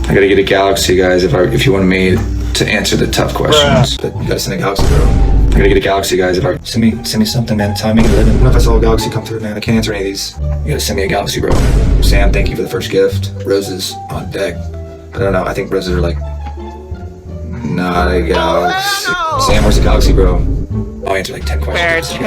I gotta get a galaxy, guys, if you want me to answer the tough questions. But you gotta send a galaxy, bro. I gotta get a galaxy, guys. Send me something, man. Tell me to live in. What if I saw a galaxy come through, man? I can't answer any of these. You gotta send me a galaxy, bro. Sam, thank you for the first gift. Roses on deck. I don't know. I think roses are like not a galaxy. Sam, where's the galaxy, bro? I'll answer like 10 questions.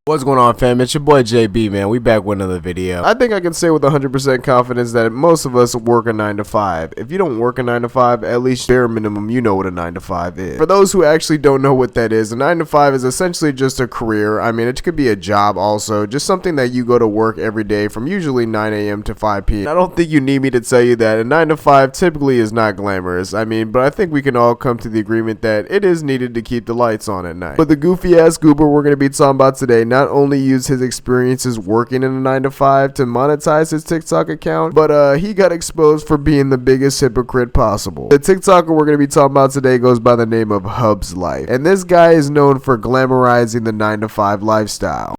What's going on, fam? It's your boy JB, man. We back with another video. I think I can say with 100% confidence that most of us work a 9 to 5. If you don't work a 9 to 5, at least bare minimum, you know what a 9 to 5 is. For those who actually don't know what that is, a 9 to 5 is essentially just a career. I mean, it could be a job also, just something that you go to work every day from usually 9 a.m. to 5 p.m. I don't think you need me to tell you that a 9 to 5 typically is not glamorous. I mean, but I think we can all come to the agreement that it is needed to keep the lights on at night. But the goofy ass goober we're going to be talking about today not only used his experiences working in a 9 to 5 to monetize his TikTok account, but he got exposed for being the biggest hypocrite possible. The TikToker we're going to be talking about today goes by the name of Hubslife, and this guy is known for glamorizing the 9 to 5 lifestyle.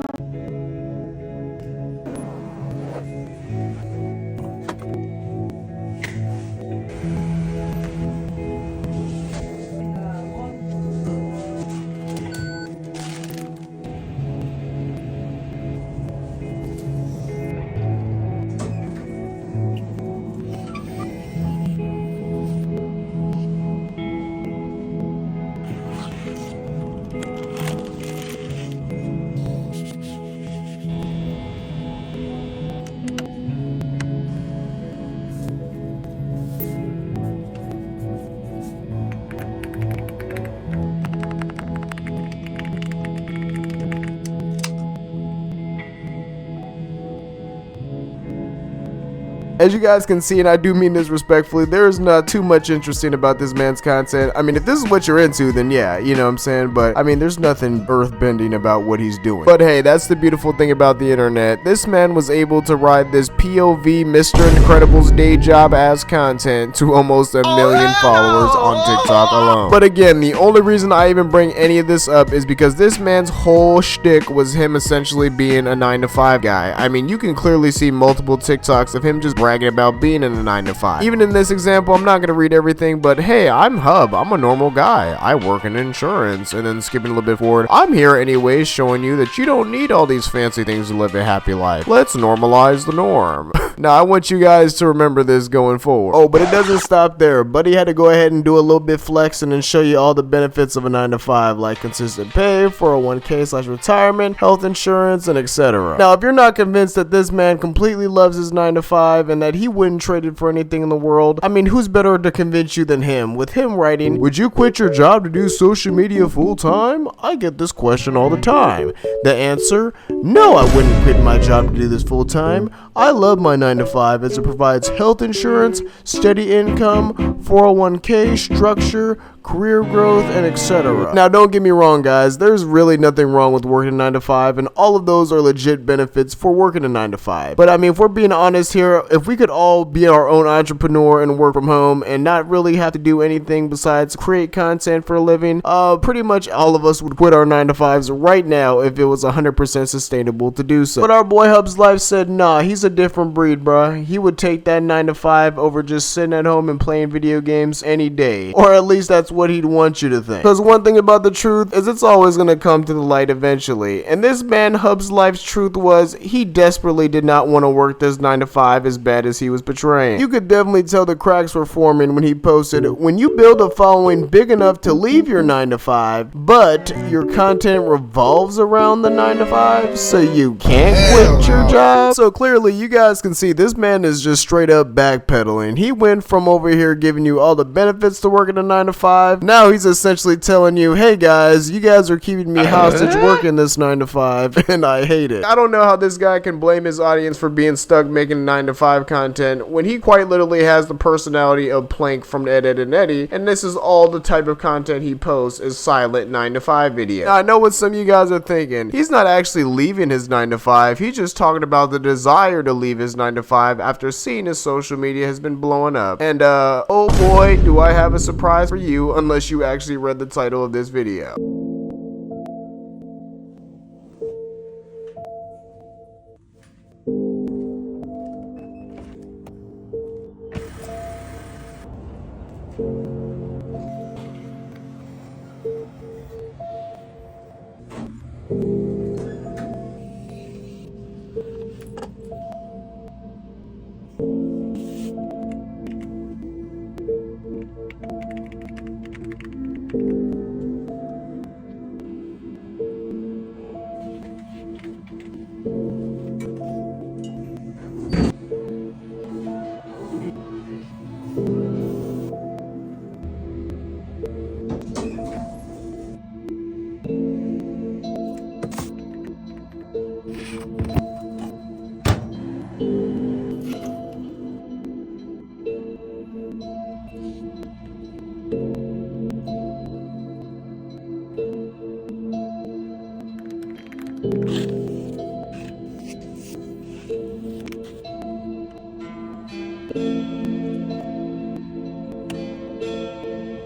As you guys can see, and I do mean this respectfully, there is not too much interesting about this man's content. I mean, if this is what you're into, then yeah, you know what I'm saying? But I mean, there's nothing earth-bending about what he's doing. But hey, that's the beautiful thing about the internet. This man was able to ride this POV Mr. Incredible's day job ass content to almost 1 million followers on TikTok alone. But again, the only reason I even bring any of this up is because this man's whole shtick was him essentially being a 9 to 5 guy. I mean, you can clearly see multiple TikToks of him just bragging about being in a 9 to 5. Even in this example, I'm not going to read everything, but hey, I'm Hub. I'm a normal guy. I work in insurance. And then skipping a little bit forward, I'm here anyways showing you that you don't need all these fancy things to live a happy life. Let's normalize the norm. Now, I want you guys to remember this going forward. Oh, but it doesn't stop there. Buddy had to go ahead and do a little bit flexing and show you all the benefits of a 9 to 5, like consistent pay, 401k/retirement, health insurance, and etc. Now, if you're not convinced that this man completely loves his 9 to 5 and that he wouldn't trade it for anything in the world, I mean, who's better to convince you than him? With him writing, "Would you quit your job to do social media full time? I get this question all the time." The answer, no, I wouldn't quit my job to do this full time. I love my 9 to 5 as it provides health insurance, steady income, 401k, structure, career growth, and etc. Now, don't get me wrong, guys. There's really nothing wrong with working a 9 to 5, and all of those are legit benefits for working a 9 to 5. But I mean, if we're being honest here, if we could all be our own entrepreneur and work from home and not really have to do anything besides create content for a living, pretty much all of us would quit our 9 to 5s right now if it was 100% sustainable to do so. But our boy Hubslife said, nah, he's a different breed, bruh. He would take that 9 to 5 over just sitting at home and playing video games any day. Or at least that's what he'd want you to think. Because one thing about the truth is it's always going to come to the light eventually. And this man Hubslife's truth was he desperately did not want to work this 9 to 5 as bad as he was portraying. You could definitely tell the cracks were forming when he posted, "When you build a following big enough to leave your 9 to 5, but your content revolves around the 9 to 5, so you can't quit your job." So clearly you guys can see this man is just straight up backpedaling. He went from over here giving you all the benefits to working a 9 to 5. Now he's essentially telling you, hey guys, you guys are keeping me hostage working this 9 to 5 and I hate it. I don't know how this guy can blame his audience for being stuck making 9 to 5 content when he quite literally has the personality of Plank from Ed, Edd and Eddy, and this is all the type of content he posts is silent 9 to 5 videos. Now I know what some of you guys are thinking. He's not actually leaving his 9 to 5. He's just talking about the desire to leave his 9 to 5 after seeing his social media has been blowing up. And oh boy, do I have a surprise for you unless you actually read the title of this video.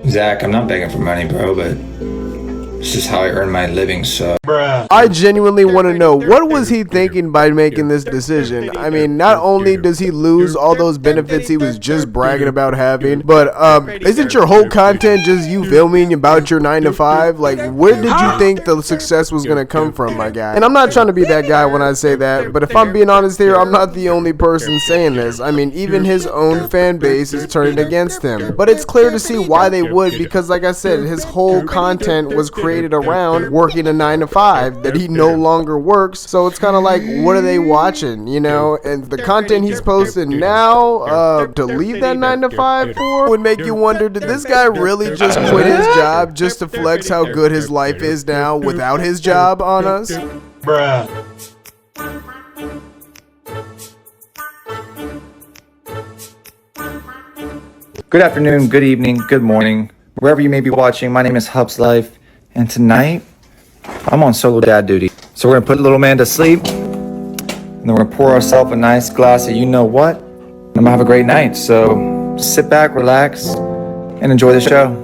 Zach, I'm not begging for money, bro, but this is how I earn my living, so. I genuinely want to know, what was he thinking by making this decision? I mean, not only does he lose all those benefits he was just bragging about having, but isn't your whole content just you filming about your 9 to 5? Like, where did you think the success was going to come from, my guy? And I'm not trying to be that guy when I say that, but if I'm being honest here, I'm not the only person saying this. I mean, even his own fan base is turning against him. But it's clear to see why they would, because like I said, his whole content was created around working a 9 to 5 that he no longer works. So it's kind of like, what are they watching, you know? And the content he's posting now to leave that 9 to 5 for would make you wonder, did this guy really just quit his job just to flex how good his life is now without his job on us? Bruh. Good afternoon, good evening, good morning, wherever you may be watching. My name is Hubslife, and tonight I'm on solo dad duty. So we're gonna put little man to sleep, and then we're gonna pour ourselves a nice glass of you know what, and I'm gonna have a great night. So sit back, relax, and enjoy the show.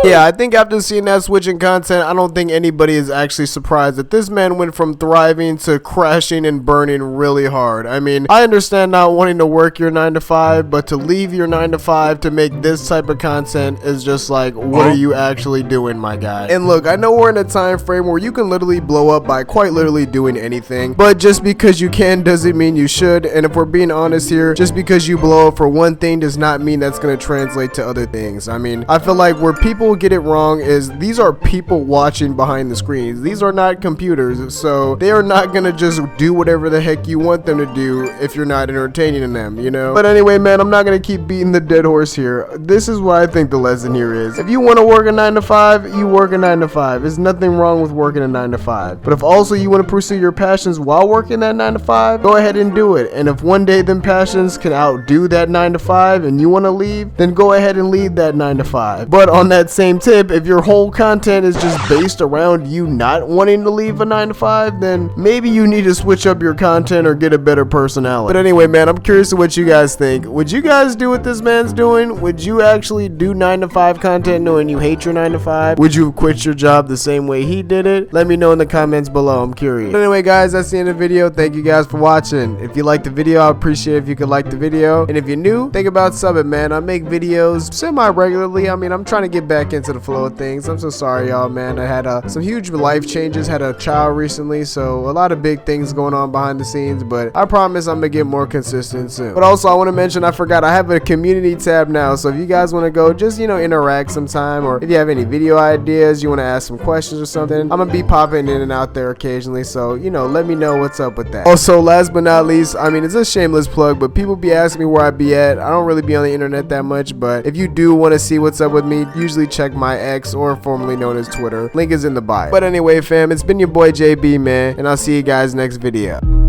Yeah, I think after seeing that switch in content, I don't think anybody is actually surprised that this man went from thriving to crashing and burning really hard. I mean, I understand not wanting to work your 9 to 5, but to leave your 9 to 5 to make this type of content is just like, what are you actually doing, my guy? And look, I know we're in a time frame where you can literally blow up by quite literally doing anything, but just because you can doesn't mean you should. And if we're being honest here, just because you blow up for one thing does not mean that's going to translate to other things. I mean, I feel like where people get it wrong is these are people watching behind the screens. These are not computers, so they are not gonna just do whatever the heck you want them to do if you're not entertaining them, you know? But anyway, man, I'm not gonna keep beating the dead horse here. This is what I think the lesson here is. If you want to work a 9 to 5, you work a 9 to 5. There's nothing wrong with working a 9 to 5. But if also you want to pursue your passions while working that 9 to 5, go ahead and do it. And if one day them passions can outdo that 9 to 5 and you want to leave, then go ahead and leave that 9 to 5. But on that same tip, if your whole content is just based around you not wanting to leave a 9 to 5, then maybe you need to switch up your content or get a better personality. But anyway, man, I'm curious to what you guys think. Would you guys do what this man's doing? Would you actually do 9 to 5 content knowing you hate your 9 to 5? Would you have quit your job the same way he did it? Let me know in the comments below. I'm curious. But anyway, guys, that's the end of the video. Thank you guys for watching. If you liked the video, I'd appreciate it if you could like the video. And if you're new, think about subbing, man. I make videos semi-regularly. I mean, I'm trying to get back into the flow of things. I'm so sorry, y'all, man. I had some huge life changes. Had a child recently, so a lot of big things going on behind the scenes. But I promise I'm gonna get more consistent soon. But also, I want to mention, I forgot, I have a community tab now. So if you guys want to go, just interact sometime, or if you have any video ideas, you want to ask some questions or something, I'm gonna be popping in and out there occasionally. So let me know what's up with that. Also, last but not least, I mean, it's a shameless plug, but people be asking me where I be at. I don't really be on the internet that much, but if you do want to see what's up with me, usually check my X, or formerly known as Twitter. Link is in the bio. But anyway, fam, it's been your boy JB, man, and I'll see you guys next video.